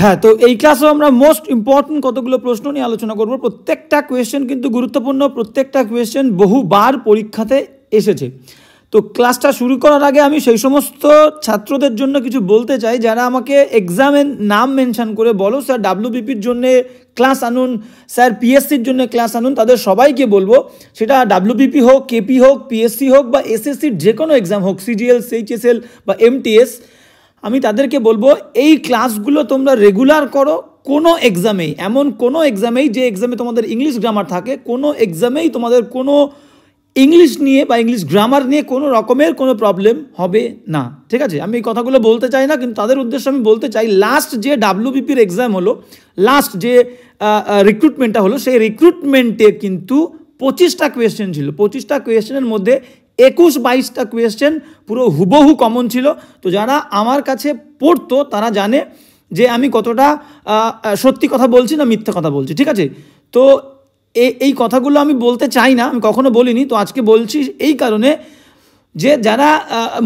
হ্যাঁ, তো এই ক্লাসেও আমরা মোস্ট ইম্পর্টেন্ট কতগুলো প্রশ্ন নিয়ে আলোচনা করব। প্রত্যেকটা কোয়েশ্চেন কিন্তু গুরুত্বপূর্ণ, প্রত্যেকটা কোয়েশ্চেন বহুবার পরীক্ষাতে এসেছে। তো ক্লাসটা শুরু করার আগে আমি সেই সমস্ত ছাত্রদের জন্য কিছু বলতে চাই যারা আমাকে এক্সামের নাম মেনশন করে বলো স্যার ডাব্লিউবিপির জন্য ক্লাস আনুন, স্যার পিএসসির জন্য ক্লাস আনুন। তাদের সবাইকে বলবো, সেটা ডাব্লিউবিপি হোক, কেপি হোক, পিএসসি হোক বা এসএসসির যে কোনো এক্সাম হোক, সিজিএল, সিএইচএসএল বা এমটিএস, আমি তাদেরকে বলবো এই ক্লাসগুলো তোমরা রেগুলার করো। কোনো এক্সামেই, এমন কোনো এক্সামেই যে এক্সামে তোমাদের ইংলিশ গ্রামার থাকে, কোনো এক্সামেই তোমাদের কোনো ইংলিশ নিয়ে বা ইংলিশ গ্রামার নিয়ে কোনো রকমের কোনো প্রবলেম হবে না। ঠিক আছে, আমি এই কথাগুলো বলতে চাই না, কিন্তু তাদের উদ্দেশ্যে আমি বলতে চাই লাস্ট যে ডাব্লিউবিপির এক্সাম হলো, লাস্ট যে রিক্রুটমেন্টটা হলো, সেই রিক্রুটমেন্টে কিন্তু 25টা কোয়েশ্চেন ছিল। 25টা কোয়েশ্চেনের মধ্যে 21-22টা কোয়েশ্চেন পুরো হুবহু কমন ছিল। তো যারা আমার কাছে পড়তো তারা জানে যে আমি কতটা সত্যি কথা বলছি না মিথ্যা কথা বলছি। ঠিক আছে, তো এই কথাগুলো আমি বলতে চাই না, আমি কখনো বলিনি। তো আজকে বলছি এই কারণে যে যারা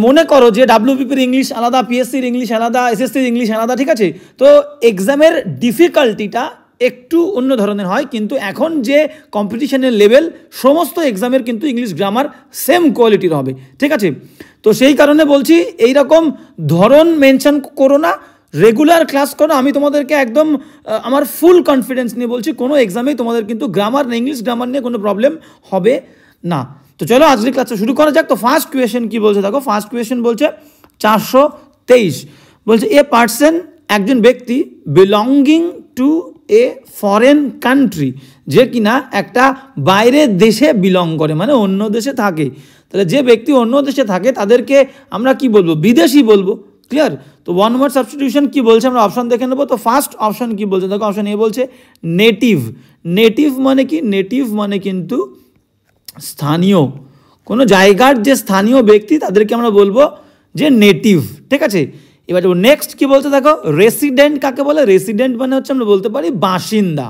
মনে করো যে ডাব্লিউবিপির ইংলিশ আলাদা, পিএসসির ইংলিশ আলাদা, এসএসসির ইংলিশ আলাদা, ঠিক আছে, তো এক্সামের ডিফিকাল্টিটা একটু অন্য ধরনের হয়, কিন্তু এখন যে কম্পিটিশনের লেভেল, সমস্ত এক্সামের কিন্তু ইংলিশ গ্রামার সেম কোয়ালিটির হবে। ঠিক আছে, তো সেই কারণে বলছি এইরকম ধরন মেনশন করো না, রেগুলার ক্লাস করো। আমি তোমাদেরকে একদম আমার ফুল কনফিডেন্স নিয়ে বলছি কোনো এক্সামেই তোমাদের কিন্তু গ্রামার না ইংলিশ গ্রামার নিয়ে কোনো প্রবলেম হবে না। তো চলো আজকের ক্লাসটা শুরু করা যাক। তো ফার্স্ট কোয়েশ্চেন কি বলছে দেখো, ফার্স্ট কোয়েশ্চেন বলছে 423, বলছে এ পার্সন, একজন ব্যক্তি, belonging to A foreign country, যে কিনা একটা বাইরের দেশে বিলং করে, মানে অন্য দেশে থাকে। তাহলে যে ব্যক্তি অন্য দেশে থাকে তাদেরকে আমরা কি বলবো? বিদেশি বলবো। ক্লিয়ার? তো ওয়ান ওয়ার্ড সাবস্টিটিউশন কি বলছে আমরা অপশন দেখে নেবো। তো ফার্স্ট অপশন কি বলছে দেখো, অপশন এ বলছে নেটিভ। নেটিভ মানে কি? নেটিভ মানে কিন্তু স্থানীয়, কোনো জায়গার যে স্থানীয় ব্যক্তি তাদেরকে আমরা বলবো যে নেটিভ। ঠিক আছে, এবার নেক্সট কি বলছে দেখো, রেসিডেন্ট কাকে বলে? রেসিডেন্ট মানে হচ্ছে আমরা বলতে পারি বাসিন্দা।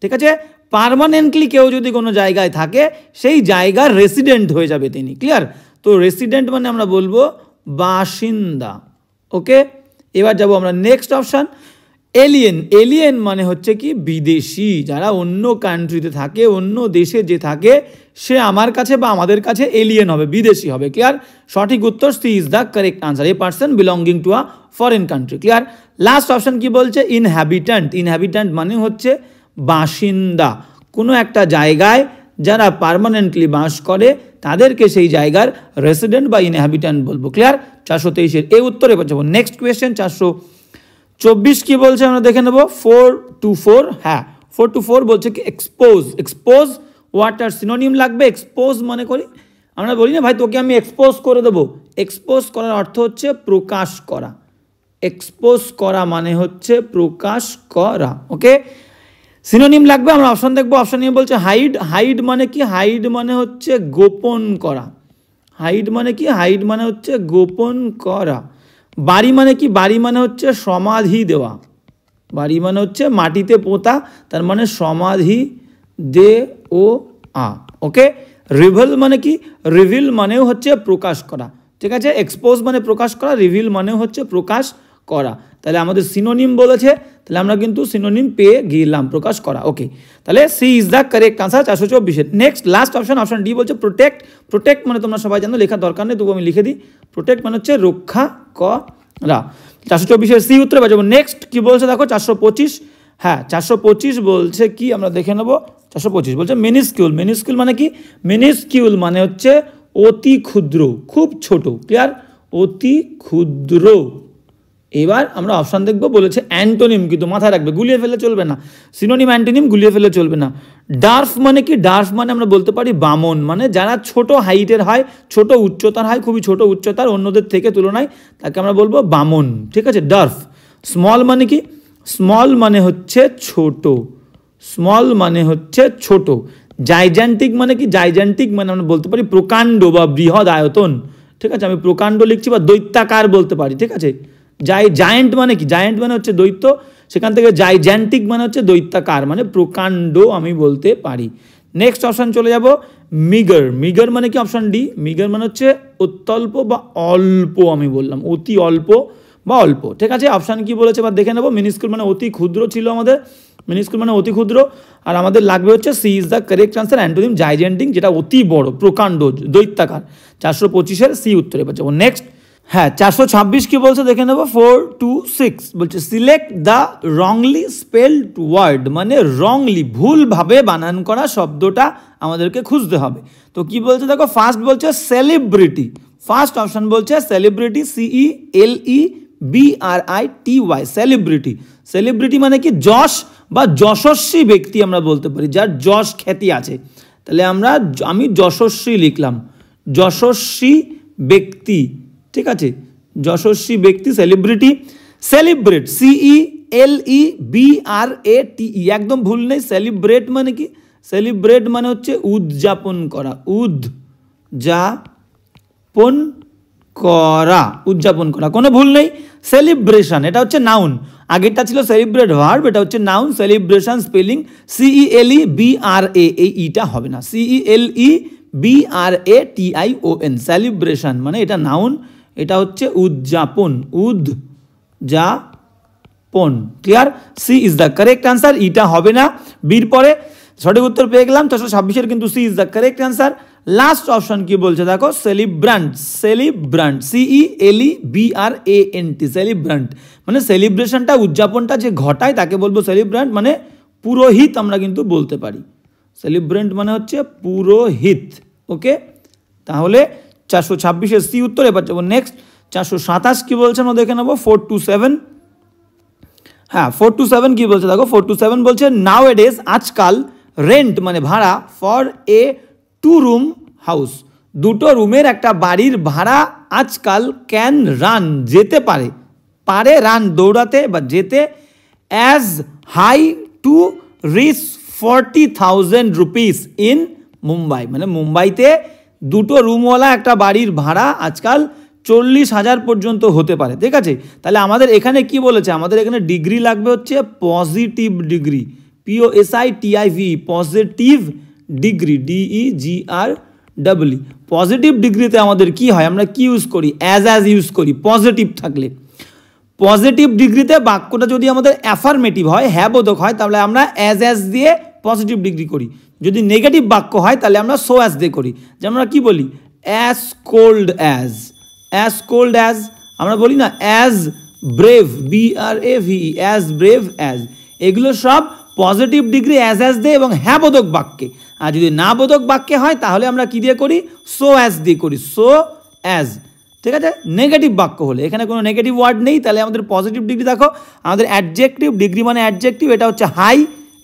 ঠিক আছে, পার্মানেন্টলি কেউ যদি কোনো জায়গায় থাকে সেই জায়গার রেসিডেন্ট হয়ে যাবে তিনি। ক্লিয়ার? তো রেসিডেন্ট মানে আমরা বলবো বাসিন্দা। ওকে, এবার যাবো আমরা নেক্সট অপশান, এলিয়েন। এলিয়েন মানে হচ্ছে কি? বিদেশি, যারা অন্য কান্ট্রিতে থাকে, অন্য দেশে যে থাকে, সে আমার কাছে বা আমাদের কাছে এলিয়েন হবে, বিদেশি হবে। ক্লিয়ার? সঠিক উত্তর C is the correct answer, a person belonging to a foreign country. Clear? Last option কি বলছে? ইনহ্যাবিট্যান্ট। ইনহ্যাবিট্যান্ট মানে হচ্ছে বাসিন্দা, কোনো একটা জায়গায় যারা পার্মানেন্টলি বাস করে তাদেরকে সেই জায়গার রেসিডেন্ট বা ইনহ্যাবিট্যান্ট বলবো। ক্লিয়ার? 423-এর এই উত্তর। এবার যাবো নেক্সট কোয়েশ্চেন 424 কি বলছে আমরা দেখে নেবো। 424, হ্যাঁ 424 বলছে কি এক্সপোজ। এক্সপোজ ওয়াটার সিনোনিম লাগবে। এক্সপোজ মানে করি আমরা বলি না ভাই তোকে আমি এক্সপোজ করে দেবো। এক্সপোজ করার অর্থ হচ্ছে প্রকাশ করা। এক্সপোজ করা মানে হচ্ছে প্রকাশ করা। ওকে, সিনোনিম লাগবে, আমরা অপশন দেখবো। অপশন নিয়ে বলছে হাইড। হাইড মানে কি? হাইড মানে হচ্ছে গোপন করা। হাইড মানে কি? হাইড মানে হচ্ছে গোপন করা। বাড়ি মানে কি? বাড়ি মানে হচ্ছে সমাধি দেওয়া। বাড়ি মানে হচ্ছে মাটিতে পোতা, তার মানে সমাধি দে ও আ। ওকে, রিভিল মানে কি? রিভিল মানেও হচ্ছে প্রকাশ করা। ঠিক আছে, এক্সপোজ মানে প্রকাশ করা, রিভিল মানেও হচ্ছে প্রকাশ করা। তাহলে আমাদের সিনোনিম বলেছে, তাহলে আমরা কিন্তু সিনোনিম পেয়ে গেলাম, প্রকাশ করা। ওকে, তাহলে C is the correct answer 424-এর। Next last option, option D বলছে প্রোটেক্ট। প্রোটেক্ট মানে তোমরা সবাই জানো, লেখার দরকার নেই, তবু আমি লিখে দিই। প্রোটেক্ট মানে হচ্ছে রক্ষা করা। 424-এর সি উত্তরে বাজাবো। নেক্সট কি বলছে দেখো 425, হ্যাঁ 425 বলছে কি আমরা দেখে নেবো। 425 বলছে মিনিস্কিউল। মিনিস্কিউল মানে কি? মিনিস্কিউল মানে হচ্ছে অতি ক্ষুদ্র, খুব ছোট। ক্লিয়ার? অতি ক্ষুদ্র। এবার আমরা অপশান দেখবো, বলেছে অ্যান্টোনিম, কিন্তু মাথায় রাখবে, গুলিয়ে ফেলে চলবে না। সিনোনিম অ্যান্টোনিম গুলিয়ে ফেলে চলবে না। ডার্ফ মানে কি? ডার্ফ মানে আমরা বলতে পারি বামন, মানে যারা ছোট হাইটের হয়, ছোট উচ্চতার হয়, খুবই ছোট উচ্চতার অন্যদের থেকে তুলনায়, তাকে আমরা বলবো বামন। ঠিক আছে, ডার্ফ। স্মল মানে কি? স্মল মানে হচ্ছে ছোট। স্মল মানে হচ্ছে ছোট। জাইজ্যান্টিক মানে কি? জাইজ্যান্টিক মানে আমরা বলতে পারি প্রকাণ্ড বা বৃহৎ আয়তন। ঠিক আছে, আমি প্রকাণ্ড লিখছি বা দৈত্যাকার বলতে পারি। ঠিক আছে, জায়েন্ট মানে কি? জায়েন্ট মানে হচ্ছে দৈত্য, সেখান থেকে জাইজ্যান্টিক মানে হচ্ছে দৈত্যাকার, মানে প্রকাণ্ড আমি বলতে পারি। নেক্সট অপশান চলে যাব, মিগার। মিগার মানে কি? Option D. মিগার মানে হচ্ছে অত্যল্প বা অল্প, আমি বললাম অতি অল্প বা অল্প। ঠিক আছে, অপশান কি বলেছে বা দেখে নেব। মিনিস্কুল মানে অতি ক্ষুদ্র ছিল আমাদের, মিনিস্কুল মানে অতি ক্ষুদ্র, আর আমাদের লাগবে হচ্ছে C is the correct answer, antonym gigantic, যেটা অতি বড়, প্রকাণ্ড, দৈত্যাকার। 425-এর সি উত্তরে এবার যাবো নেক্সট। হ্যাঁ, 426 কি বলছে দেখে নেবো। 426 বলছে select the wrongly spelled word, মানে রংলি, ভুলভাবে বানান করা শব্দটা আমাদেরকে খুঁজতে হবে। তো কি বলছে দেখো, ফার্স্ট বলছে সেলিব্রিটি, ফার্স্ট অপশন বলছে সেলিব্রিটি, CELEBRITY, সেলিব্রিটি। সেলিব্রিটি মানে কি যশ বা যশস্বী ব্যক্তি আমরা বলতে পারি, যার যশ খ্যাতি আছে। তাহলে আমি যশস্বী লিখলাম, যশস্বী ব্যক্তি। ঠিক আছে, যশস্বী ব্যক্তি, সেলিব্রিটি। সেলিব্রেট, CELEBRATE, একদম ভুল নেই। সেলিব্রেট মানে কি, সেলিব্রেট মানে হচ্ছে উদযাপন করা, উদযাপন করা, উদযাপন করা, কোনো ভুল নেই। সেলিব্রেশন, এটা হচ্ছে নাউন, আগেরটা ছিল সেলিব্রেট ভার্ব, এটা হচ্ছে নাউন। সেলিব্রেশন স্পেলিং CELEBRA, এই ইটা হবে না, CELEBRATION, সেলিব্রেশন মানে এটা নাউন, এটা হচ্ছে উদযাপন, উদযাপন। Clear, C is the correct answer, ইটা হবে না। বির পরে সঠিক উত্তর পেয়ে গেলাম 426-এর, কিন্তু C is the correct answer. Last option কি বলছে দেখো, সেলিব্রান্ট, সেলিব্রান্ট, CELEBRANT, সেলিব্রান্ট মানে সেলিব্রেশনটা, উদযাপনটা যে ঘটায় তাকে বলবো সেলিব্রান্ট, মানে পুরোহিত আমরা কিন্তু বলতে পারি। সেলিব্রেন্ট মানে হচ্ছে পুরোহিত। ওকে, তাহলে 426-এর সি উত্তর। এবার যাবো নেক্সট। 427 কি বলছে আমরা দেখে নেবো। 427, হ্যাঁ 427 কি বলছে দেখো। 427 বলছে নাও এ ডেজ, আজকাল, রেন্ট মানে ভাড়া, ফর এ 2 রুম হাউস, দুটো রুমের একটা বাড়ির ভাড়া আজকাল, ক্যান রান যেতে পারে, পারে রান দৌড়াতে বা যেতে, as high to reach 40,000 rupees in Mumbai, মানে মুম্বাইতে দুটো রুমওয়ালা একটা বাড়ির ভাড়া আজকাল 40,000 পর্যন্ত হতে পারে। ঠিক আছে, তাহলে আমাদের এখানে কি বলেছে, আমাদের এখানে ডিগ্রি লাগবে হচ্ছে positive degree, POSITIV, positive degree, DEGREE। Positive ডিগ্রিতে আমাদের কি হয়, আমরা কি ইউজ করি, অ্যাজ ইউজ করি পজিটিভ থাকলে। পজিটিভ ডিগ্রিতে বাক্যটা যদি আমাদের অ্যাফার্মেটিভ হয়, হ্যাঁ বোধক হয়, তাহলে আমরা অ্যাজ দিয়ে পজিটিভ ডিগ্রি করি। যদি নেগেটিভ বাক্য হয় তাহলে আমরা সো অ্যাজ দিয়ে করি। যেমন আমরা কি বলি, as cold as, as cold as, আমরা বলি না as brave, BRAVE, as brave as. এগুলো সব পজিটিভ ডিগ্রি অ্যাজ দিয়ে এবং হ্যাঁ বোধক বাক্যে। আর যদি না বোধক বাক্যে হয় তাহলে আমরা কি দিয়ে করি, সো অ্যাজ দিয়ে করি, সো অ্যাজ। ঠিক আছে, নেগেটিভ বাক্য হলে, এখানে কোনো নেগেটিভ ওয়ার্ড নেই, তাহলে আমাদের পজিটিভ ডিগ্রি দেখো, আমাদের অ্যাডজেক্টিভ ডিগ্রি মানে অ্যাডজেক্টিভ, এটা হচ্ছে হাই,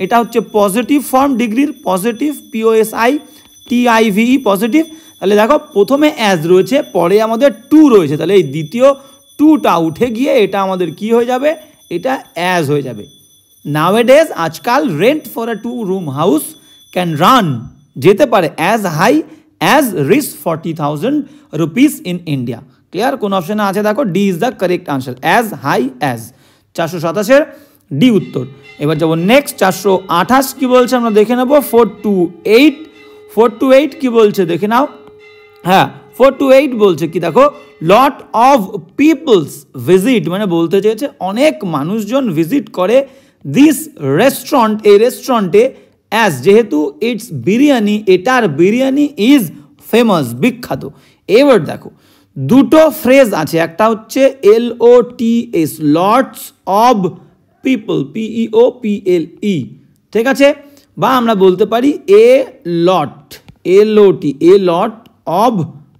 এটা হচ্ছে পজিটিভ ফর্ম ডিগ্রির, পজিটিভ, POSITIVE, পজিটিভ। তাহলে দেখো প্রথমে অ্যাজ রয়েছে, পরে আমাদের টু রয়েছে, তাহলে এই দ্বিতীয় টুটা উঠে গিয়ে এটা আমাদের কি হয়ে যাবে, এটা অ্যাজ হয়ে যাবে। নাওএডেজ, আজকাল, rent for a 2 room house can run যেতে পারে, as high as reach 40,000 rupees in India. Clear, কোন অপশনে আছে দেখো, D is the correct answer, as high as. 427-এর ডি উত্তর। এবার যাবো নেক্সট। 428 কি বলছে আমরা দেখে নেবো। 428, 428 কি বলছে দেখে নাও। হ্যাঁ, 428 বলছে কি দেখো, লট অফ পিপলস ভিজিট, মানে বলতে চেয়েছে অনেক মানুষজন ভিজিট করে দিস রেস্টুরেন্ট, এই রেস্টুরেন্টে, অ্যাজ যেহেতু ইটস বিরিয়ানি, এটার বিরিয়ানি ইজ ফেমাস, বিখ্যাত। এবার দেখো দুটো ফ্রেজ আছে, একটা হচ্ছে LOTS, lots of people, PEOPLE। ঠিক আছে, বা আমরা বলতে পারি এ লট, LOT, A lot of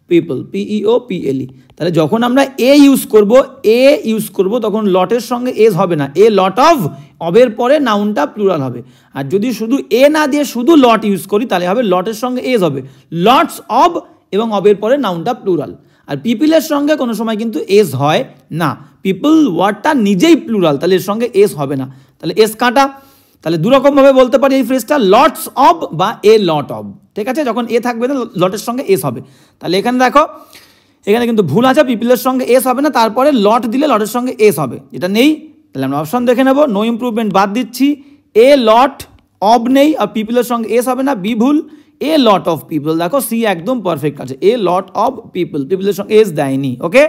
people, PEOPLE। তাহলে যখন আমরা এ ইউজ করব তখন লটের সঙ্গে এস হবে না, এ লট অফ, অবের পরে নাউনটা প্লুরাল হবে। আর যদি শুধু এ না দিয়ে শুধু লট ইউজ করি তাহলে হবে লটের সঙ্গে এস হবে, লটস অব, এবং অবের পরে নাউনটা প্লুরাল। আর পিপলের সঙ্গে কোনো সময় কিন্তু এস হয় না, পিপল ওয়ার্ডটা নিজেই প্লুরাল, তাহলে এর সঙ্গে এস হবে না, তাহলে এস কাটা। তাহলে দুরকমভাবে বলতে পারি এই ফ্রেজটা, লটস অব বা এ লট অব। ঠিক আছে, যখন এ থাকবে না লটের সঙ্গে এস হবে। তাহলে এখানে দেখো, এখানে কিন্তু ভুল আছে, পিপলের সঙ্গে এস হবে না, তারপরে লট দিলে লটের সঙ্গে এস হবে, এটা নেই। তাহলে আমরা অপশন দেখে নেব, নো ইমপ্রুভমেন্ট বাদ দিচ্ছি, এ লট অব নেই, আর পিপলের সঙ্গে এস হবে না, বি ভুল। এ লট অফ পিপল, দেখো সি একদম পারফেক্ট আছে, এ লট অফ পিপল, পিপলের সঙ্গে এস দেয়নি। ওকে,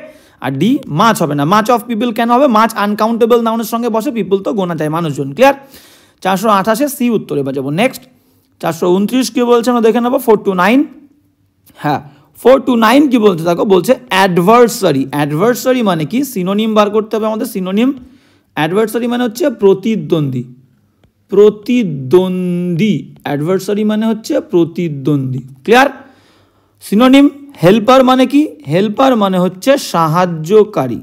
আর ডি মাছ হবে না। মাচ অফ পিপল কেন হবে? মাছ আনকাউন্টেবল নাউনের সঙ্গে বসে, পিপল তো গোনা যায় মানুষজন। ক্লিয়ার? 428 সি উত্তর। এবার যাবো নেক্সট। 429 কি বলছে আমরা দেখে নেবো। 4 to 9, হ্যাঁ 4 to 9 কি বলতে থাকো? বলছে অ্যাডভার্সারি। অ্যাডভার্সারি মানে কি? সিনোনিম বার করতে হবে আমাদের। সিনোনিম অ্যাডভার্সারি মানে হচ্ছে প্রতিদ্বন্দ্বী। প্রতিদ্বন্দ্বী, অ্যাডভার্সারি মানে হচ্ছে প্রতিদ্বন্দ্বী। ক্লিয়ার? সিনোনিম হেল্পার মানে কি? হেল্পার মানে হচ্ছে সাহায্যকারী।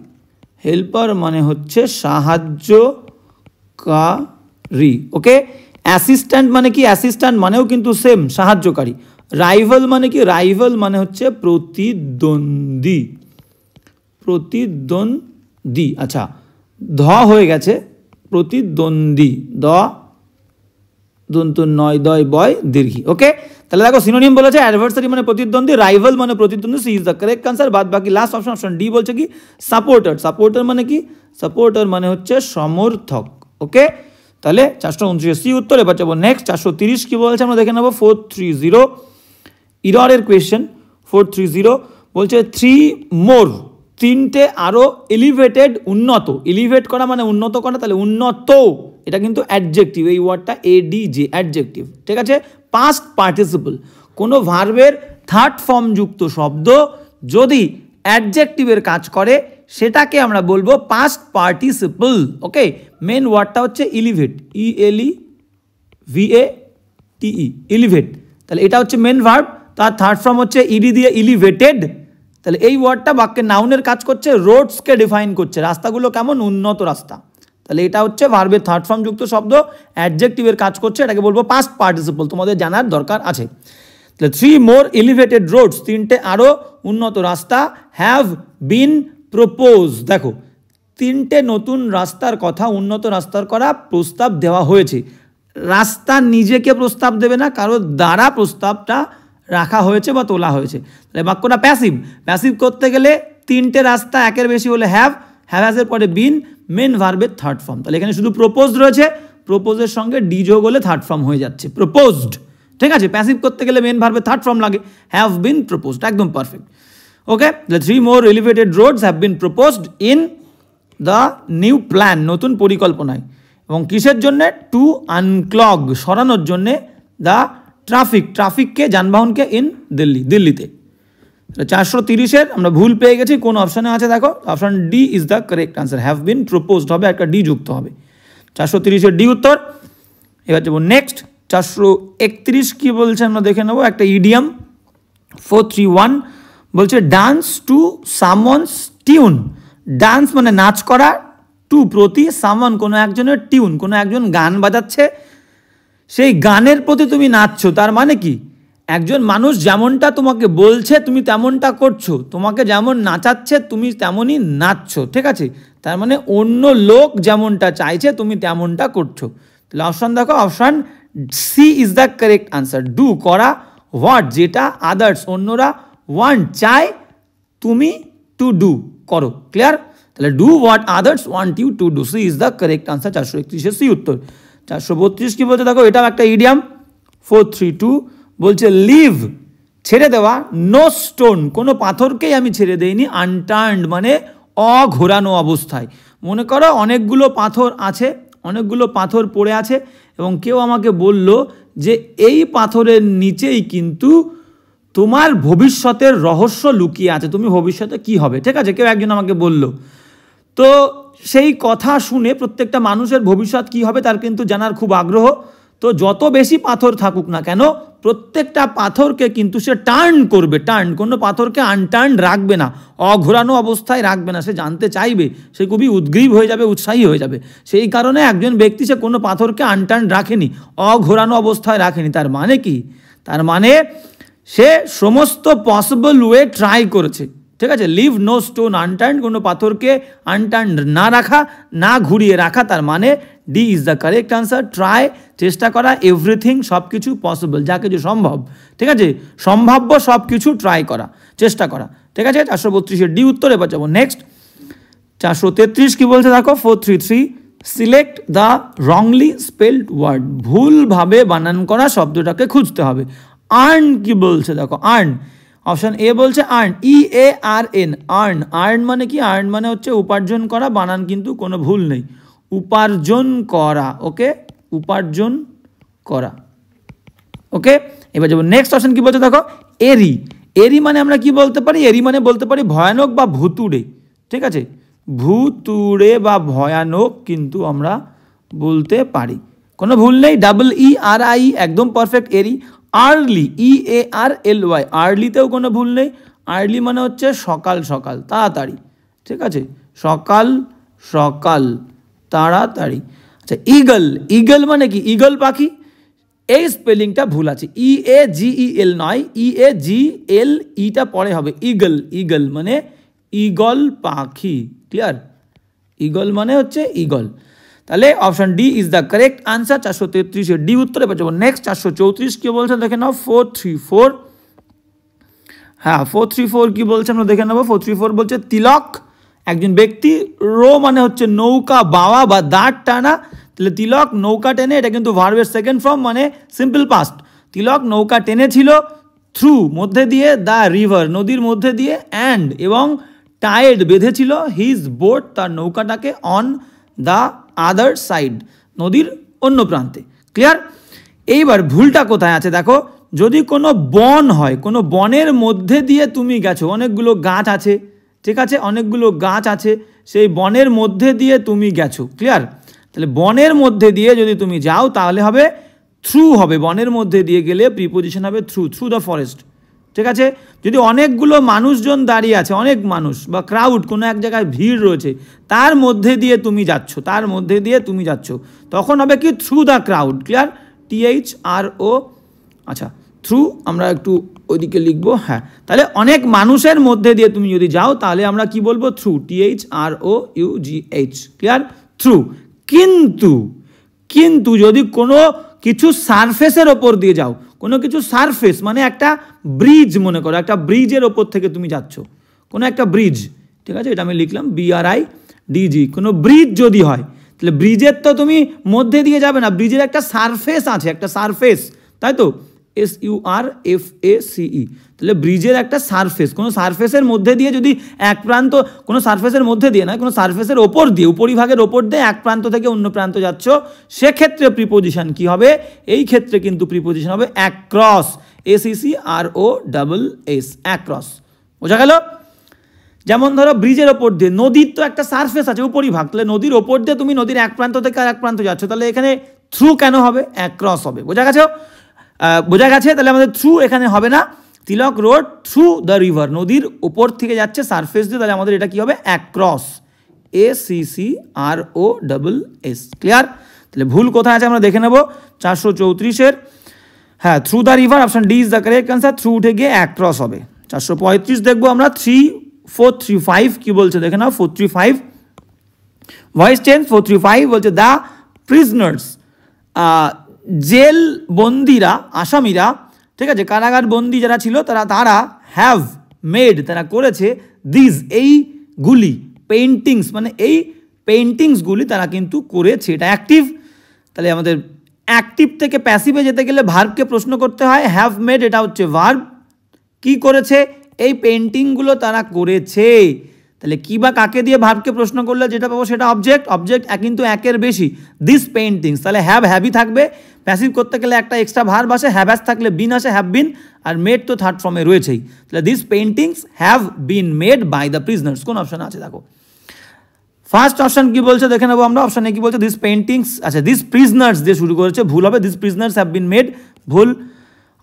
হেল্পার মানে হচ্ছে সাহায্যকারী। ওকে। অ্যাসিস্ট্যান্ট মানে কি? অ্যাসিস্ট্যান্ট মানেও কিন্তু সেম, সাহায্যকারী। রাইভাল মানে কি? রাইভাল মানে হচ্ছে প্রতিদ্বন্দ্বী। প্রতিদ্বন্দ্বী, আচ্ছা ধ হয়ে গেছে, প্রতিদ্বন্দ্বী, দ দন্ত নয় দয় বয় দীর্ঘি। ওকে, তাহলে দেখো সিনোনিম বলেছে অ্যাডভার্সারি মানে প্রতিদ্বন্দ্বী, রাইভাল মানে প্রতিদ্বন্দ্বী, C is the correct answer. বাদ বাকি লাস্ট অপশন, অপশন ডি বলছে কি সাপোর্টার। সাপোর্টার মানে কি? সাপোর্টার মানে হচ্ছে সমর্থক। ওকে, তাহলে 429 সি উত্তর। এবার যাবো নেক্সট। 430 কি বলছে আমরা দেখে নেবো। 430 ইররের কোয়েশ্চেন। 430 বলছে 3 মোর, তিনটে আরো এলিভেটেড, উন্নত। এলিভেট করা মানে উন্নত করা, তাহলে উন্নত এটা কিন্তু অ্যাডজেক্টিভ। এই ওয়ার্ডটা এডিজে, অ্যাডজেক্টিভ। ঠিক আছে? পাস্ট পার্টিসিপল, কোনো ভার্বের থার্ড ফর্ম যুক্ত শব্দ যদি অ্যাডজেক্টিভের কাজ করে সেটাকে আমরা বলবো পাস্ট পার্টিসিপল। ওকে, মেন ওয়ার্ডটা হচ্ছে এলিভেট, ELEVATE, এলিভেট। তাহলে এটা হচ্ছে মেন ভার্ব, তার থার্ড ফর্ম হচ্ছে ইডি দিয়ে এলিভেটেড। তাহলে এই ওয়ার্ডটা বাক্যে নাউনের কাজ করছে, রোডসকে ডিফাইন করছে, রাস্তাগুলো কেমন, উন্নত রাস্তা। তাহলে এটা হচ্ছে ভার্বের থার্ড ফর্ম যুক্ত শব্দ, অ্যাডজেক্টিভের কাজ করছে, এটাকে বলবো পাস্ট পার্টিসিপল। তোমাদের জানার দরকার আছে। তাহলে 3 মোর এলিভেটেড রোডস, তিনটে আরও উন্নত রাস্তা, হ্যাভ বিন প্রপোজ। দেখো, তিনটে নতুন রাস্তার কথা, উন্নত রাস্তার করা প্রস্তাব দেওয়া হয়েছে। রাস্তা নিজেকে প্রস্তাব দেবে না, কারোর দ্বারা প্রস্তাবটা রাখা হয়েছে বা তোলা হয়েছে। তাহলে বাক্যটা প্যাসিভ। প্যাসিভ করতে গেলে তিনটে রাস্তা, একের বেশি হলে হ্যাভ, হ্যাভের পরে বিন, মেন ভার্বের থার্ড ফর্ম। তাহলে এখানে শুধু প্রপোজড রয়েছে, প্রপোজের সঙ্গে ডি যোগ হলে থার্ড ফর্ম হয়ে যাচ্ছে, প্রপোজড। ঠিক আছে? প্যাসিভ করতে গেলে মেন ভার্বের থার্ড ফর্ম লাগে, হ্যাভ বিন প্রপোজড, একদম perfect. Okay, the 3 more elevated roads have been proposed in the new plan, নতুন পরিকল্পনায়। এবং কিসের জন্যে? টু আনক্লগ, সরানোর জন্যে, দ্য ট্রাফিক, ট্রাফিককে, যানবাহনকে, ইন দিল্লি, দিল্লিতে। 430-এর আমরা ভুল পেয়ে গেছি, কোন অপশানে আছে দেখো, option D is the correct answer, have been proposed হবে, একটা ডি যুক্ত হবে। 430-এর ডি উত্তর। এবার যাবো নেক্সট। 431 কি বলছে আমরা দেখে নেবো, একটা ইডিয়াম। 431 বলছে dance to someone's tune. Dance মানে নাচ করা, টু প্রতি, সামওয়ান কোনো একজনের, টিউন কোনো একজন গান বাজাচ্ছে, সেই গানের প্রতি তুমি নাচছো। তার মানে কি? একজন মানুষ যেমনটা তোমাকে বলছে তুমি তেমনটা করছো, তোমাকে যেমন নাচাচ্ছে তুমি তেমনই নাচছো। ঠিক আছে? তার মানে অন্য লোক যেমনটা চাইছে তুমি তেমনটা করছো। তাহলে অপশান দেখো, option C is the correct answer. Do করা, হোয়াট যেটা, আদার্স অন্যরা, ওয়ান্ট চায়, তুমি টু ডু করো। ক্লিয়ার? তাহলে do what others want you to do, C is the correct answer. 431-এর সি উত্তর। 432 কি বলছে দেখো, এটাও একটা ইডিয়াম। 432 বলছে লিভ, ছেড়ে দেওয়া, নো স্টোন, কোনো পাথরকেই আমি ছেড়ে দেইনি, আনটার্নড মানে অঘোরানো অবস্থায়। মনে করো অনেকগুলো পাথর আছে, অনেকগুলো পাথর পড়ে আছে, এবং কেউ আমাকে বলল যে এই পাথরের নিচেই কিন্তু তোমার ভবিষ্যতের রহস্য লুকিয়ে আছে, তুমি ভবিষ্যতে কি হবে। ঠিক আছে? কেউ একজন আমাকে বলল। তো সেই কথা শুনে প্রত্যেকটা মানুষের ভবিষ্যৎ কি হবে তার কিন্তু জানার খুব আগ্রহ। তো যত বেশি পাথর থাকুক না কেন, প্রত্যেকটা পাথরকে কিন্তু সে টার্ন করবে, টার্ন, কোনো পাথরকে আনটার্ন রাখবে না, অঘোরানো অবস্থায় রাখবে না। সে জানতে চাইবে, সে খুবই উদ্গ্রীব হয়ে যাবে, উৎসাহী হয়ে যাবে। সেই কারণে একজন ব্যক্তি সে কোনো পাথরকে আনটার্ন রাখেনি, অঘোরানো অবস্থায় রাখেনি। তার মানে কি? তার মানে সে সমস্ত পসিবল ওয়ে ট্রাই করেছে। ঠিক আছে? লিভ নো স্টোন আনটার্ন, কোনো পাথরকে আনটার্ন না রাখা, না ঘুরিয়ে রাখা। তার মানে D is the correct answer. Try, চেষ্টা করা, এভরিথিং সব কিছু, পসিবল যা কিছু সম্ভব। ঠিক আছে? সম্ভাব্য সব কিছু ট্রাই করা, চেষ্টা করা। ঠিক আছে? 432-এর ডি উত্তর। এবার যাবো নেক্সট। 433 কি বলছে দেখো, 433 select the wrongly spelled word, ভুলভাবে বানান করা শব্দটাকে খুঁজতে হবে। আর্ন কি বলছে দেখো, আর্ন অপশন এ বলছে আর্ন, EARN, আর্ন। আর্ন মানে কি? আর্ন মানে হচ্ছে উপার্জন করা, বানান কিন্তু কোনো ভুল নেই, উপার্জন করা। ওকে, উপার্জন করা। ওকে, এবার যাবো নেক্সট অপশন কি বলছে দেখো, এরি। এরি মানে আমরা কি বলতে পারি? এরি মানে বলতে পারি ভয়ানক বা ভুতুড়ে। ঠিক আছে, ভুতুড়ে বা ভয়ানক কিন্তু আমরা বলতে পারি, কোনো ভুল নেই। EARI একদম পারফেক্ট। এরি। আর্লি, EARLY, আর্লিতেও কোনো ভুল নেই। আর্লি মানে হচ্ছে সকাল সকাল, তাড়াতাড়ি। ঠিক আছে, সকাল সকাল, তাড়াতাড়ি। আচ্ছা, ইগল। ইগল মানে কি? ইগল পাখি। এই স্পেলিংটা ভুল আছে, EAGEL নয়, EAGL, ইটা পরে হবে, ইগল। ইগল মানে ইগল পাখি। ক্লিয়ার? ইগল মানে হচ্ছে ইগল। তাহলে option D is the correct answer. 433 D উত্তর। এবার যাবো নেক্সট 434 কি বলছে দেখে নাও। 434, হ্যাঁ 434 কি বলছে আমরা দেখে নেবো। 434 বলছে তিলক একজন ব্যক্তি, রো মানে হচ্ছে নৌকা বাওয়া বা দাঁড় টানা। তাহলে তিলক নৌকা টেনে, এটা কিন্তু ভার্বের সেকেন্ড ফর্ম মানে সিম্পল পাস্ট। তিলক নৌকা টেনেছিল থ্রু মধ্যে দিয়ে, দ্য রিভার নদীর মধ্যে দিয়ে, অ্যান্ড এবং টায়েড বেঁধেছিল, হিজ বোট তার নৌকাটাকে, অন দ্য আদার সাইড নদীর অন্য প্রান্তে। ক্লিয়ার? এইবার ভুলটা কোথায় আছে দেখো, যদি কোনো বন হয়, কোনো বনের মধ্যে দিয়ে তুমি গেছো, অনেকগুলো গাছ আছে, ঠিক আছে, অনেকগুলো গাছ আছে, সেই বনের মধ্যে দিয়ে তুমি গেছো। ক্লিয়ার? তাহলে বনের মধ্যে দিয়ে যদি তুমি যাও তাহলে হবে থ্রু হবে, বনের মধ্যে দিয়ে গেলে প্রিপোজিশন হবে থ্রু, থ্রু দ্য ফরেস্ট। ঠিক আছে, যদি অনেকগুলো মানুষজন দাঁড়িয়ে আছে, অনেক মানুষ বা ক্রাউড, কোনো এক জায়গায় ভিড় রয়েছে, তার মধ্যে দিয়ে তুমি যাচ্ছ, তার মধ্যে দিয়ে তুমি যাচ্ছ, তখন হবে কি? Through the crowd. Clear? THRO, আচ্ছা থ্রু আমরা একটু ওইদিকে লিখবো, হ্যাঁ। তাহলে অনেক মানুষের মধ্যে দিয়ে তুমি যদি যাও তাহলে আমরা কি বলবো? Through, THROUGH। ক্লিয়ার? থ্রু। কিন্তু কিন্তু যদি কোনো কিছু সারফেসের ওপর দিয়ে যাও, কোনো কিছু সারফেস মানে একটা ব্রিজ, মনে করো একটা ব্রিজের ওপর থেকে তুমি যাচ্ছ, কোনো একটা ব্রিজ, ঠিক আছে, এটা আমি লিখলাম BRIDG, কোনো ব্রিজ যদি হয় তাহলে ব্রিজের তো তুমি মধ্যে দিয়ে যাবে না, ব্রিজের একটা সারফেস আছে, একটা সারফেস, তাই তো, SURFACE। তাহলে ব্রিজের একটা সারফেস, কোনো সারফেসের মধ্যে দিয়ে যদি এক প্রান্ত, কোনো সারফেসের মধ্যে দিয়ে নয়, কোনো সারফেসের ওপর দিয়ে, উপরিভাগের ওপর দিয়ে এক প্রান্ত থেকে অন্য প্রান্ত যাচ্ছ, সেক্ষেত্রে প্রিপোজিশন কি হবে? এই ক্ষেত্রে কিন্তু প্রিপোজিশন হবে অ্যাক্রস, ACCROSS, অ্যাক্রস। বোঝা গেল? যেমন ধরো ব্রিজের ওপর দিয়ে, নদীর তো একটা সারফেস আছে উপরিভাগ, তাহলে নদীর ওপর দিয়ে তুমি নদীর এক প্রান্ত থেকে আর এক প্রান্ত যাচ্ছ, তাহলে এখানে থ্রু কেন হবে? অ্যাক্রস হবে। বোঝা গেছে? বোঝা গেছে? তাহলে আমাদের থ্রু এখানে হবে না। তিলক রোড থ্রু দ্য রিভার, নদীর ওপর থেকে যাচ্ছে সারফেস দিয়ে, তাহলে আমাদের এটা কি হবে? Across, ACCROSS। ক্লিয়ার? তাহলে ভুল কোথায় আছে আমরা দেখে নেব 434-এর। হ্যাঁ, through the river, option D is the correct answer. Through উঠে গিয়ে অ্যাক্রস হবে। 435 দেখবো আমরা। 435 কি বলছে দেখে নাও। 435 ভয়েস চেঞ্জ। 435 বলছে দ্য প্রিজনার্স, জেল বন্দিরা, আসামিরা, ঠিক আছে, কারাগার বন্দি যারা ছিল তারা হ্যাভ মেড, তারা করেছে, দিস, এইগুলি, পেইন্টিংস মানে এই পেইন্টিংসগুলি তারা কিন্তু করেছে, এটা অ্যাক্টিভ। তাহলে আমাদের অ্যাক্টিভ থেকে প্যাসিভে যেতে গেলে ভার্বকে প্রশ্ন করতে হয়। হ্যাভ মেড এটা হচ্ছে ভার্ব, কি করেছে? এই পেইন্টিংগুলো তারা করেছে। তাহলে কি বা কাকে দিয়ে ভার্বকে প্রশ্ন করলে যেটা পাবো সেটা অবজেক্ট, অবজেক্ট কিন্তু একের বেশি, দিস পেইন্টিংস, তাহলে হ্যাভই থাকবে। প্যাসিভ করতে গেলে একটা এক্সট্রা ভার্ব আসে, হ্যাভ থাকলে বিন আসে, হ্যাভ বিন, আর মেড তো থার্ড ফর্মে রয়েছেই। তাহলে this paintings have been made by the prisoners. কোন অপশন আছে দেখো? ফার্স্ট অপশন কি বলছে দেখে নেবো আমরা। অপশন এ কি বলছে? দিস পেইন্টিংস, আচ্ছা দিস প্রিজনার্স দিয়ে শুরু করেছে, ভুল হবে, this prisoners have been made, ভুল।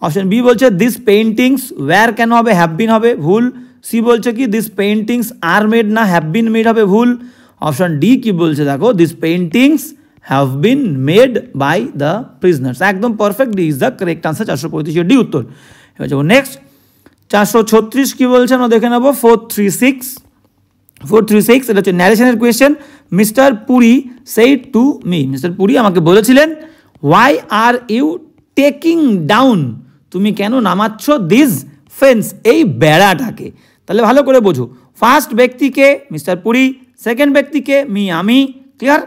অপশন বি বলছে দিস পেইন্টিংস, ওয়্যার কেন হবে? হ্যাভ বিন হবে, ভুল। সি বলছে কি দিস পেইন্টিংস আর মেড, না হ্যাভ বিন মেড হবে, ভুল। অপশন ডি কি বলছে দেখো, this paintings have been made by the prisoners. একদম perfect, D is the correct answer. 435 D উত্তর। এবার যাবো নেক্সট 436 কি বলছে আমরা দেখে নেবো। 436 এটা হচ্ছে ন্যারেশনের question. Mister Puri said to me, Mister Puri আমাকে বলেছিলেন, why are you taking down, তুমি কেন নামাচ্ছ দিস ফেন্স, এই বেড়াটাকে। তাহলে ভালো করে বোঝো, ফার্স্ট ব্যক্তিকে মিস্টার পুরী, সেকেন্ড ব্যক্তিকে মি, আমি। ক্লিয়ার?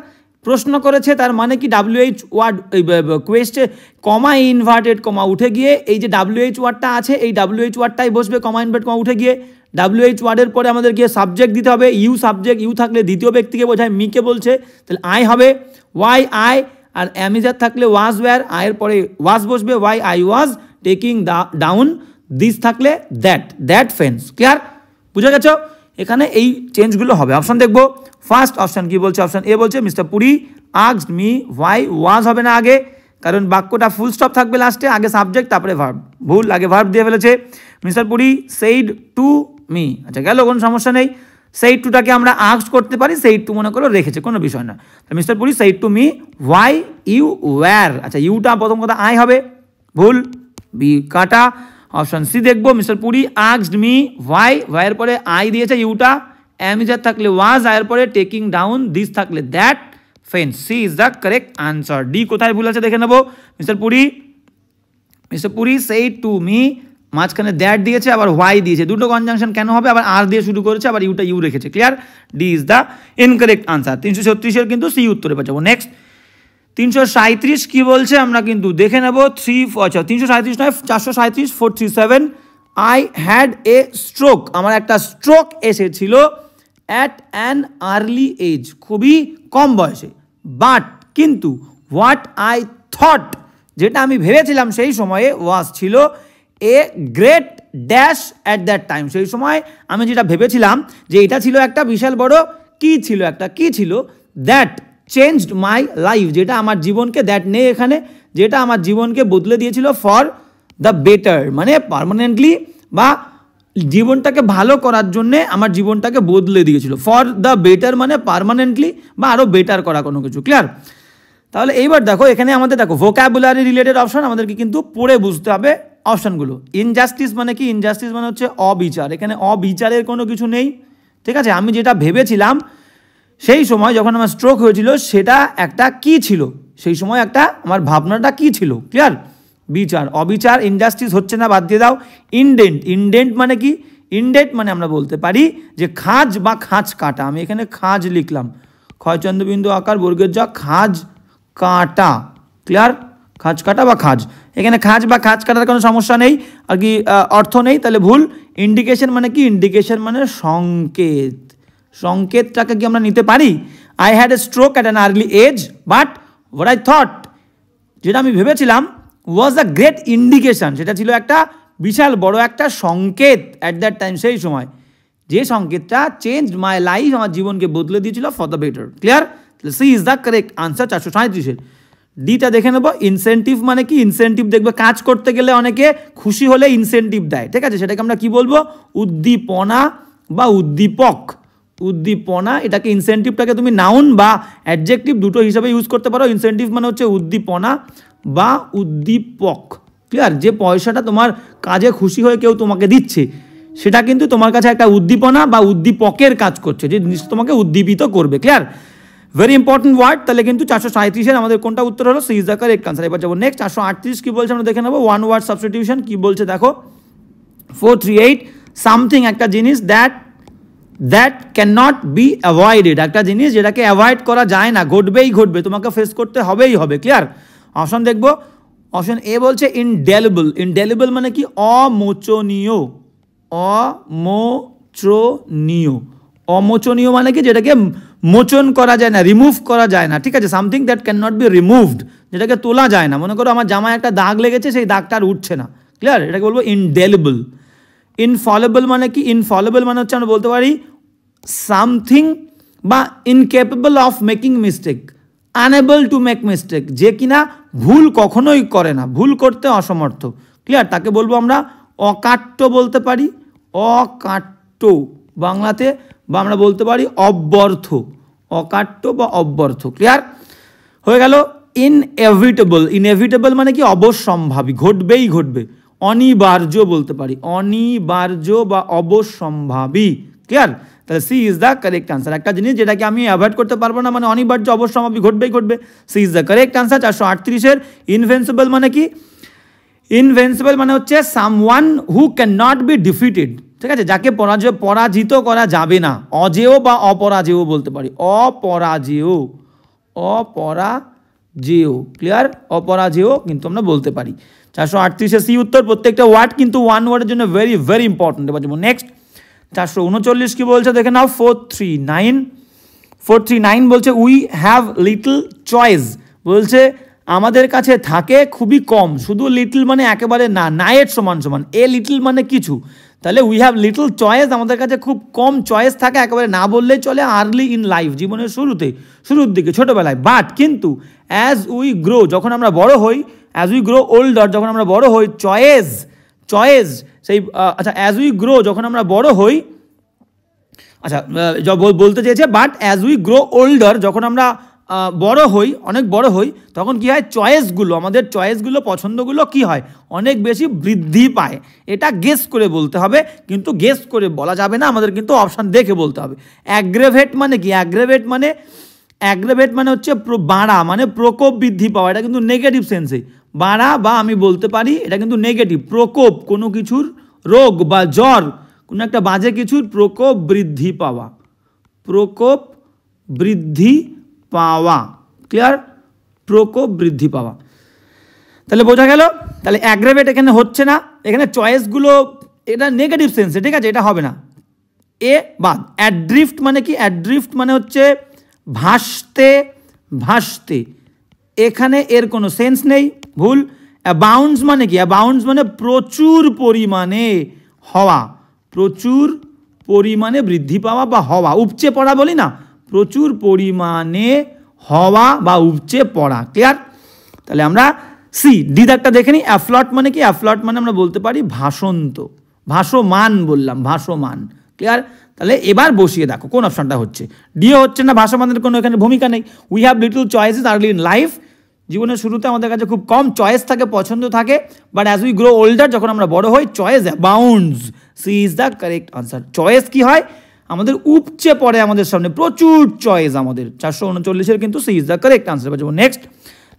প্রশ্ন করেছে, তার মানে কি WH word question comma inverted comma উঠে গিয়ে এই যে WH ওয়ার্ডটা আছে এই WH ওয়ার্ডটাই বসবে কমা ইনভার্টেড কমা উঠে গিয়ে। WH ওয়ার্ডের পরে আমাদের গিয়ে সাবজেক্ট দিতে হবে, ইউ সাবজেক্ট, ইউ থাকলে দ্বিতীয় ব্যক্তিকে বোঝায়, মিকে বলছে, তাহলে আই হবে ওয়াই আই, আর অ্যামিজার থাকলে ওয়াজ ওয়্যার, আয়ের পরে ওয়াজ বসবে why I was taking down this থাকলে দ্যাট ফেন্স। ক্লিয়ার? বুঝে গেছো? এখানে এই চেঞ্জগুলো হবে। অপশন দেখবো, ফার্স্ট অপশন কি বলছে, অপশন এ বলছে Mister Puri asked me why, was হবে না আগে, কারণ বাক্যটা ফুল স্টপ থাকবে লাস্টে, আগে সাবজেক্ট তারপরে ভার্ব। ভুল, আগে ভার্ব দিয়ে ফেলেছে। Mister Puri said to me, আচ্ছা গেল, কোনো সমস্যা নেই। সেইড টুটাকে আমরা আস্কড করতে পারি, সেইড টু মনে করো রেখেছে, কোনো বিষয় না। Mister Puri said to me why you were, আচ্ছা ইউটা প্রথম কথা আই হবে, ভুল, বি কাটা। অপশন সি দেখবো, Mister Puri asked me why, হোয়াইয়ের পরে আই দিয়েছে, ইউটা, অ্যামিজার থাকলে ওয়াজ, আয়ের পরে টেকিং ডাউন দিস থাকলে দ্যাট ফেন্স। C is the correct answer. D কোথায় ভুল আছে দেখে নেবো। Mister Puri said to me, মাঝখানে দ্যাট দিয়েছে আবার হোয়াই দিয়েছে, দুটো কনজাংশন কেন হবে, আবার আর দিয়ে শুরু করেছে, আবার ইউটা ইউ রেখেছে। Clear? D is the incorrect answer. 336-এর কিন্তু সি উত্তরে পাবো। নেক্সট 337 কি বলছে আমরা কিন্তু দেখে নেব। 337 নয়, 437, 437, আই হ্যাড এ স্ট্রোক, আমার একটা স্ট্রোক এসেছিল অ্যাট অ্যান আর্লি এজ, খুবই কম বয়সে, বাট কিন্তু হোয়াট আই থট, যেটা আমি ভেবেছিলাম সেই সময়ে, ওয়াজ ছিল a great dash at that time, সেই সময় আমি যেটা ভেবেছিলাম যে এটা ছিল একটা বিশাল বড় কি ছিল, একটা কি ছিল, দ্যাট চেঞ্জড মাই লাইফ, যেটা আমার জীবনকে, দ্যাট নেই এখানে, যেটা আমার জীবনকে বদলে দিয়েছিল ফর দ্য বেটার, মানে পার্মানেন্টলি বা জীবনটাকে ভালো করার জন্যে আমার জীবনটাকে বদলে দিয়েছিল। ফর দ্য বেটার মানে পার্মানেন্টলি বা আরও বেটার করা কোনো কিছু। ক্লিয়ার? তাহলে এইবার দেখো এখানে আমাদের দেখো ভোকাবুলারি রিলেটেড অপশন আমাদেরকে কিন্তু পড়ে বুঝতে হবে অপশনগুলো। ইনজাস্টিস মানে কি? ইনজাস্টিস মানে হচ্ছে অবিচার, এখানে অবিচারের কোনো কিছু নেই। ঠিক আছে? আমি যেটা ভেবেছিলাম সেই সময় যখন আমার স্ট্রোক হয়েছিল সেটা একটা কি ছিল, সেই সময় একটা আমার ভাবনাটা কি ছিল। ক্লিয়ার? বিচার, অবিচার, ইনজাস্টিস হচ্ছে না, বাদ দিয়ে দাও। ইনডেন্ট, ইনডেন্ট মানে কি? ইনডেন্ট মানে আমরা বলতে পারি যে খাঁজ বা খাঁজ কাটা, আমি এখানে খাঁজ লিখলাম, ক্ষয়চন্দ্রবিন্দু আকার বর্গের যা, খাঁজ কাটা। ক্লিয়ার? খাঁজ কাটা বা খাঁজ, এখানে খাঁজ বা খাঁজ কাটার কোনো সমস্যা নেই আর কি, অর্থ নেই, তাহলে ভুল। ইন্ডিকেশন মানে কি? ইন্ডিকেশন মানে সংকেত, সংকেতটাকে কি আমরা নিতে পারি? I had a stroke at an early age but what I thought, যেটা আমি ভেবেছিলাম, ওয়াজ আ গ্রেট ইন্ডিকেশন, সেটা ছিল একটা বিশাল বড় একটা সংকেত অ্যাট দ্যাট টাইম, সেই সময়, যে সংকেতটা চেঞ্জড মাই লাইফ, আমার জীবনকে বদলে দিয়েছিল for the better. Clear? C is the correct answer 437-এর। ডিটা দেখে নেবো। ইনসেন্টিভ মানে কি? ইনসেন্টিভ দেখবে কাজ করতে গেলে অনেকে খুশি হলে ইনসেন্টিভ দেয়। ঠিক আছে? সেটাকে আমরা কি বলবো? উদ্দীপনা বা উদ্দীপক। উদ্দীপনা, এটাকে ইনসেন্টিভটাকে তুমি নাউন বা অ্যাডজেক্টিভ দুটো হিসাবে ইউজ করতে পারো। ইনসেন্টিভ মানে হচ্ছে উদ্দীপনা বা উদ্দীপক। ক্লিয়ার? যে পয়সাটা তোমার কাজে খুশি হয়ে কেউ তোমাকে দিচ্ছে, সেটা কিন্তু তোমার কাছে একটা উদ্দীপনা বা উদ্দীপকের কাজ করছে, যে জিনিস তোমাকে উদ্দীপিত করবে। ক্লিয়ার? Very important word. তাহলে কিন্তু 437-এর আমাদের কোনটা উত্তর হলো? C is the correct answer. এবার যাবো নেক্সট 438 কি বলছে আমরা দেখে নেবো। ওয়ান ওয়ার্ড সাবস্টিটিউশন কি বলছে দেখো। 438, সামথিং একটা জিনিস that can not be avoided, একটা জিনিস যেটাকে অ্যাভয়েড করা যায় না, ঘটবেই ঘটবে, তোমাকে ফেস করতে হবেই হবে। ক্লিয়ার? অপশন দেখবো। অপশন এ বলছে ইনডেলিবল। ইনডেলিবল মানে কি? অমোচনীয়। অমোচনীয়, অমোচনীয় মানে কি? যেটাকে মোচন করা যায় না, রিমুভ করা যায় না। ঠিক আছে? Something that can not B removed, যেটাকে তোলা যায় না। মনে করো আমার জামায় একটা দাগ লেগেছে, সেই দাগটা আর উঠছে না। ক্লিয়ার? এটাকে বলবো ইনডেলিবল। ইনফলেবল মানে কি? ইনফলেবল মানে হচ্ছে আমরা বলতে পারি সামথিং বা incapable of making mistake, unable to make mistake, যে কিনা ভুল কখনোই করে না, ভুল করতে অসমর্থ। ক্লিয়ার? তাকে বলবো আমরা অকাট্য বলতে পারি, অকাট্য বাংলাতে, বা আমরা বলতে পারি অব্যর্থ, অকাট্য বা অব্যর্থ। ক্লিয়ার? হয়ে গেল। ইনএভিটেবল। ইনএভিটেবল মানে কি? অবশ্যম্ভাবী, ঘটবেই ঘটবে। অনিবার্য বলতে পারি, অনিবার্য বা অবশ্যম্ভাবী। ক্লিয়ার? তাহলে C is the correct answer. একটা জিনিস যেটাকে আমি অ্যাভয়েড করতে পারবো না মানে অনিবার্য, অবশ্যম্ভাবী, ঘটবেই ঘটবে। C is the correct answer. 438-এর ইনভেন্সিবল মানে কি? ইনভেন্সিবল মানে হচ্ছে someone who can not be defeated. ঠিক আছে? যাকে পরাজিত করা যাবে না। অজেয় বা অপরাজেয় বলতে পারি, অপরাজেয়, অপরাজেয়। ক্লিয়ার? অপরাজেয় কিন্তু আমরা বলতে পারি। 438 সি উত্তর। প্রত্যেকটা ওয়ার্ড কিন্তু ওয়ান ওয়ার্ডের জন্য ভেরি ভেরি ইম্পর্টেন্ট। এবার যাবো নেক্সট। 439 কি বলছে দেখে নাও। 439 বলছে উই হ্যাভ লিটল চয়েস। বলছে আমাদের কাছে থাকে খুবই কম। শুধু লিটল মানে একেবারে না, নাইট সমান সমান, এ লিটল মানে কিছু। তাহলে উই হ্যাভ লিটল চয়েস, আমাদের কাছে খুব কম চয়েস থাকে, একেবারে না বললেই চলে। আর্লি ইন লাইফ, জীবনের শুরুর দিকে, ছোটোবেলায়। বাট কিন্তু অ্যাজ উই গ্রো, যখন আমরা বড় হই, অ্যাজ উই গ্রো ওল্ডার, যখন আমরা বড় হই, চয়েস সেই আচ্ছা অ্যাজ উই গ্রো, যখন আমরা বড় হই, আচ্ছা বলতে চেয়েছে but as we grow older, যখন আমরা বড় হই, অনেক বড় হই, তখন কি হয়, চয়েসগুলো, আমাদের চয়েসগুলো, পছন্দগুলো কি হয়, অনেক বেশি বৃদ্ধি পায়। এটা গেস করে বলতে হবে, কিন্তু গেস করে বলা যাবে না, আমাদের কিন্তু অপশান দেখে বলতে হবে। অ্যাগ্রেভেট মানে কি? অ্যাগ্রেভেট মানে হচ্ছে বাড়া, মানে প্রকোপ বৃদ্ধি পাওয়া। এটা কিন্তু নেগেটিভ সেন্সে বাড়া, বা আমি বলতে পারি এটা কিন্তু নেগেটিভ। প্রকোপ, কোনো কিছুর রোগ বা জ্বর, কোনো একটা বাজে কিছুর প্রকোপ বৃদ্ধি পাওয়া, প্রকোপ বৃদ্ধি পাওয়া। ক্লিয়ার? প্রকোপ বৃদ্ধি পাওয়া। তাহলে বোঝা গেল। তাহলে অ্যাগ্রেভেট এখানে হচ্ছে না, এখানে চয়েসগুলো এটা নেগেটিভ সেন্সে, ঠিক আছে, এটা হবে না। এ বাদ। অ্যাড্রিফট মানে কি? অ্যাড্রিফট মানে হচ্ছে ভাসতে। এখানে এর কোনো সেন্স নেই, ভুল। অ্যাবাউন্ডস মানে কি? অ্যাবাউন্ডস মানে প্রচুর পরিমাণে হওয়া, প্রচুর পরিমাণে বৃদ্ধি পাওয়া বা হওয়া। উপচে পড়া বলি না, প্রচুর পরিমাণে হওয়া বা উপচে পড়া। ক্লিয়ার? তাহলে আমরা সি ডি দাগটা দেখে নিই। অ্যাফ্লট মানে কি? অ্যাফ্লট মানে আমরা বলতে পারি ভাসন্ত, ভাসমান বললাম, ভাসমান। ক্লিয়ার? তাহলে এবার বসিয়ে দেখো কোন অপশনটা হচ্ছে। ডিও হচ্ছে না, ভাসমানের কোনো এখানে ভূমিকা নেই। We have little choices early in life, জীবনের শুরুতে আমাদের কাছে খুব কম চয়েস থাকে, পছন্দ থাকে। But as we grow older, যখন আমরা বড় হই, choice abounds. C is the correct answer. Choice কি হয়, আমাদের উপচে পড়ে আমাদের সামনে, প্রচুর চয়েস আমাদের। 439-এর কিন্তু C is the correct answer. যাবো নেক্সট।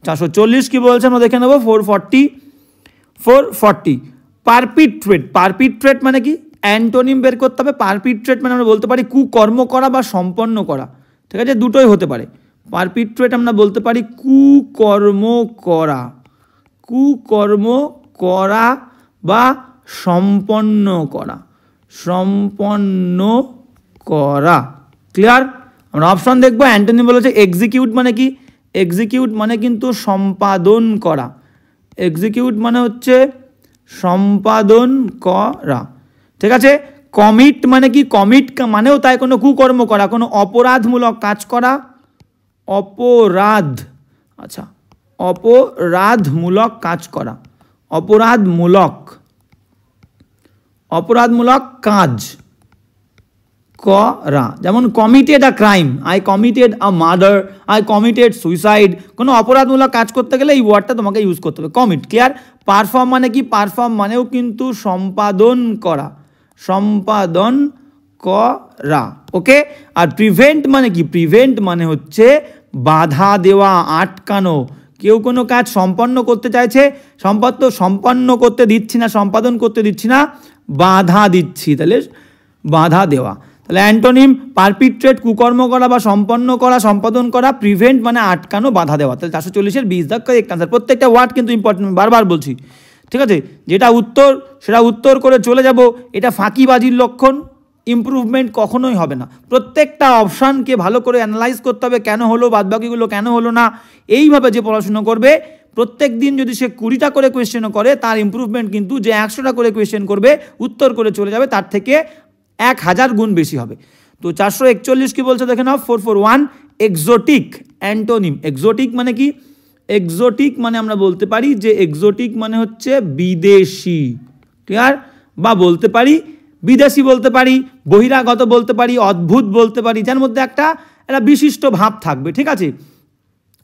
440 কি বলছে আমরা দেখে নেবো। 440 পারপিট্রেট মানে কি? অ্যান্টোনিম বের করতে হবে। পারপিট্রেট মানে আমরা বলতে পারি কুকর্ম করা বা সম্পন্ন করা, ঠিক আছে, দুটোই হতে পারে। পারপিট্রেট আমরা বলতে পারি কুকর্ম করা বা সম্পন্ন করা। ক্লিয়ার? আমরা অপশন দেখবো। অ্যান্টোনিম বলেছে এক্সিকিউট মানে কি? এক্সিকিউট মানে কিন্তু সম্পাদন করা। এক্সিকিউট মানে হচ্ছে সম্পাদন করা, ঠিক আছে। কমিট মানে কি? কমিট মানেও তাই কোনো কুকর্ম করা, কোনো অপরাধমূলক কাজ করা। অপরাধমূলক কাজ করা, অপরাধমূলক কাজ করা। যেমন committed a crime, I committed a murder, I committed suicide. কোনো অপরাধমূলক কাজ করতে গেলে এই ওয়ার্ডটা তোমাকে ইউজ করতে হবে, কমিট। ক্লিয়ার? পারফর্ম মানে কি? পারফর্ম মানেও কিন্তু সম্পাদন করা। ওকে। আর প্রিভেন্ট মানে কি? প্রিভেন্ট মানে হচ্ছে বাধা দেওয়া, আটকানো। কেউ কোনো কাজ সম্পন্ন করতে চাইছে, সম্পন্ন করতে দিচ্ছি না, সম্পাদন করতে দিচ্ছি না, বাধা দিচ্ছি, তাহলে বাধা দেওয়া। তাহলে অ্যান্টোনিম পারপিট্রেট, কুকর্ম করা বা সম্পন্ন করা, সম্পাদন করা। প্রিভেন্ট মানে আটকানো, বাধা দেওয়া। তাহলে 440-এর 20 দাগ কারেক্ট আনসার। প্রত্যেকটা ওয়ার্ড কিন্তু ইম্পর্টেন্ট, বারবার বলছি, ঠিক আছে। যেটা উত্তর সেটা উত্তর করে চলে যাব, এটা ফাঁকিবাজির লক্ষণ। ইমপ্রুভমেন্ট কখনোই হবে না। প্রত্যেকটা অপশানকে ভালো করে অ্যানালাইজ করতে হবে, কেন হলো, বাদবাকিগুলো কেন হলো না। এইভাবে যে পড়াশুনো করবে, প্রত্যেক দিন যদি সে 20টা করে কোয়েশ্চেনও করে, তার ইমপ্রুভমেন্ট কিন্তু যে 100টা করে কোয়েশ্চেন করবে, উত্তর করে চলে যাবে, তার থেকে 1000 গুণ বেশি হবে। তো 441 কি বলছে দেখে নাও। 441 এক্সোটিক। অ্যান্টোনিম এক্সোটিক মানে কি? এক্সোটিক মানে আমরা বলতে পারি যে এক্সোটিক মানে হচ্ছে বিদেশি। ক্লিয়ার? বা বলতে পারি বিদেশি, বলতে পারি বহিরাগত, বলতে পারি অদ্ভুত, বলতে পারি যার মধ্যে একটা বিশিষ্ট ভাব থাকবে, ঠিক আছে।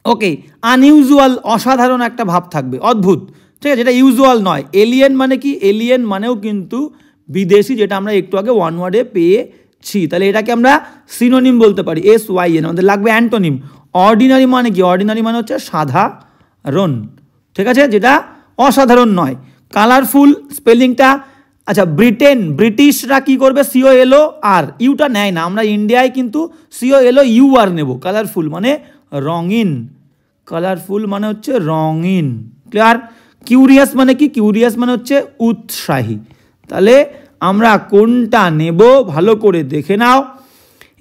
ওকে। আনইউজুয়াল, অসাধারণ একটা ভাব থাকবে, অদ্ভুত, ঠিক আছে, যেটা ইউজুয়াল নয়। এলিয়েন মানে কি? এলিয়েন মানেও কিন্তু বিদেশি, যেটা আমরা একটু আগে ওয়ান ওয়ার্ডে পেয়েছি। তাহলে এটাকে আমরা সিনোনিম বলতে পারি, SYN। আমাদের লাগবে অ্যান্টোনিম। অর্ডিনারি মানে কি? অর্ডিনারি মানে হচ্ছে সাধারণ, ঠিক আছে, যেটা অসাধারণ নয়। কালারফুল স্পেলিংটা, আচ্ছা, ব্রিটিশরা কি করবে? COLOR, ইউটা নেয় না। আমরা ইন্ডিয়ায় কিন্তু COLOUR নেব। কালারফুল মানে রঙিন, কালারফুল মানে হচ্ছে রঙিন। ক্লিয়ার? কিউরিয়াস মানে কি? কিউরিয়াস মানে হচ্ছে উৎসাহী। তাহলে আমরা কোনটা নেব ভালো করে দেখে নাও।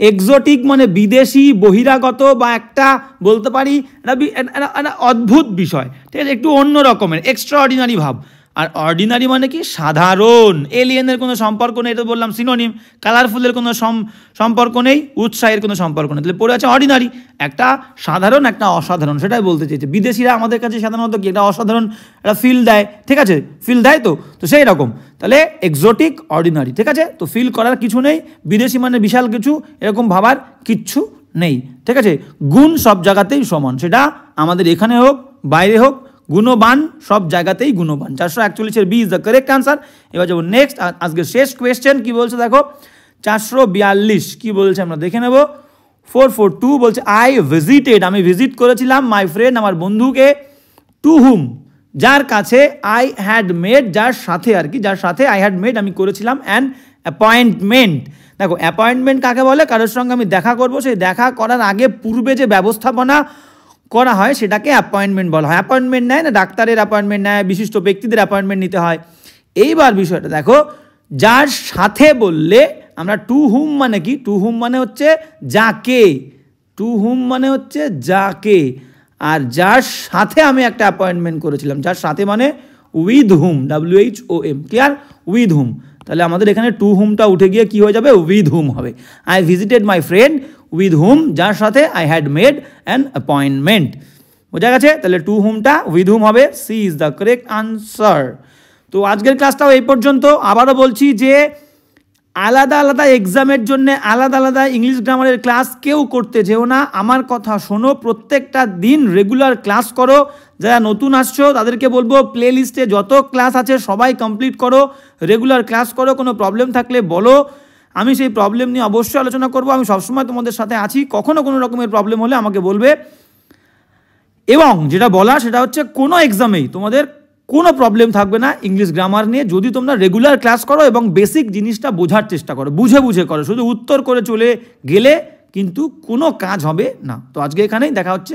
এক্সোটিক মানে বিদেশি, বহিরাগত, বা একটা বলতে পারি একটা অদ্ভুত বিষয়, ঠিক আছে, একটু অন্য রকমের, এক্সট্রা অর্ডিনারি ভাব। আর অর্ডিনারি মানে কি? সাধারণ। এলিয়েনের কোনো সম্পর্ক নেই, এটা বললাম সিনোনিম। কালারফুলের কোনো সম্পর্ক নেই, উৎসাহের কোনো সম্পর্ক নেই, তাহলে পড়ে আছে অর্ডিনারি। একটা সাধারণ, একটা অসাধারণ, সেটাই বলতে চেয়েছে। বিদেশিরা আমাদের কাছে সাধারণত কি একটা অসাধারণ একটা ফিল দেয়, ঠিক আছে, ফিল দেয় তো সেই রকম। তাহলে এক্সোটিক, অর্ডিনারি, ঠিক আছে। তো ফিল করার কিছু নেই, বিদেশি মানে বিশাল কিছু, এরকম ভাবার কিচ্ছু নেই, ঠিক আছে। গুণ সব জায়গাতেই সমান, সেটা আমাদের এখানে হোক বাইরে হোক, গুণবান সব জায়গাতেই গুণবান। 441-এর B is the correct answer. এবার যাবো নেক্সট, আজকে শেষ কোয়েশ্চেন কি বলছে দেখো। 442 কি বলছে আমরা দেখে নেব। 442 বলছে আই ভিজিটেড, আমি ভিজিট করেছিলাম, মাই ফ্রেন্ড, আমার বন্ধুকে, টু হুম, যার কাছে, আই হ্যাড মেড, যার সাথে আর কি, যার সাথে আই হ্যাড মেড, আমি করেছিলাম অ্যান অ্যাপয়েন্টমেন্ট। দেখো অ্যাপয়েন্টমেন্ট কাকে বলে? কারোর সঙ্গে আমি দেখা করব, সেই দেখা করার আগে পূর্বে যে ব্যবস্থাপনা করা হয় সেটাকে অ্যাপয়েন্টমেন্ট বলা হয়। অ্যাপয়েন্টমেন্ট নেয় না, ডাক্তারের অ্যাপয়েন্টমেন্ট নেয়, বিশিষ্ট ব্যক্তিদের অ্যাপয়েন্টমেন্ট নিতে হয়। এইবার বিষয়টা দেখো, যার সাথে বললে আমরা টু হুম মানে কি? টু হুম মানে হচ্ছে যাকে, টু হুম মানে হচ্ছে যাকে। আর যার সাথে আমি একটা অ্যাপয়েন্টমেন্ট করেছিলাম, যার সাথে মানে with hmm, WHOM, clear? With হুম। তাহলে আমাদের এখানে টু হুমটা উঠে গিয়ে কি হয়ে যাবে? উইথ হুম হবে। I visited my friend with whom, যার সাথে I had made an appointment. বোঝা গেছে? তাহলে টু হুমটা উইথ হুম হবে। C is the correct answer. তো আজকের ক্লাসটাও এই পর্যন্ত। আবারও বলছি যে আলাদা আলাদা এক্সামের জন্য আলাদা আলাদা ইংলিশ গ্রামারের ক্লাস কেউ করতে যেও না। আমার কথা শোনো, প্রত্যেকটা দিন রেগুলার ক্লাস করো। যারা নতুন আসছো তাদেরকে বলবো প্লে লিস্টে যত ক্লাস আছে সবাই কমপ্লিট করো, রেগুলার ক্লাস করো। কোনো প্রবলেম থাকলে বলো, আমি সেই প্রবলেম নিয়ে অবশ্যই আলোচনা করব। আমি সবসময় তোমাদের সাথে আছি, কখনো কোনো রকমের প্রবলেম হলে আমাকে বলবে। এবং যেটা বলা সেটা হচ্ছে কোনো এক্সামেই তোমাদের কোনো প্রবলেম থাকবে না ইংলিশ গ্রামার নিয়ে, যদি তোমরা রেগুলার ক্লাস করো এবং বেসিক জিনিসটা বোঝার চেষ্টা করো, বুঝে বুঝে করো। শুধু উত্তর করে চলে গেলে কিন্তু কোনো কাজ হবে না। তো আজকে এখানেই দেখা হচ্ছে।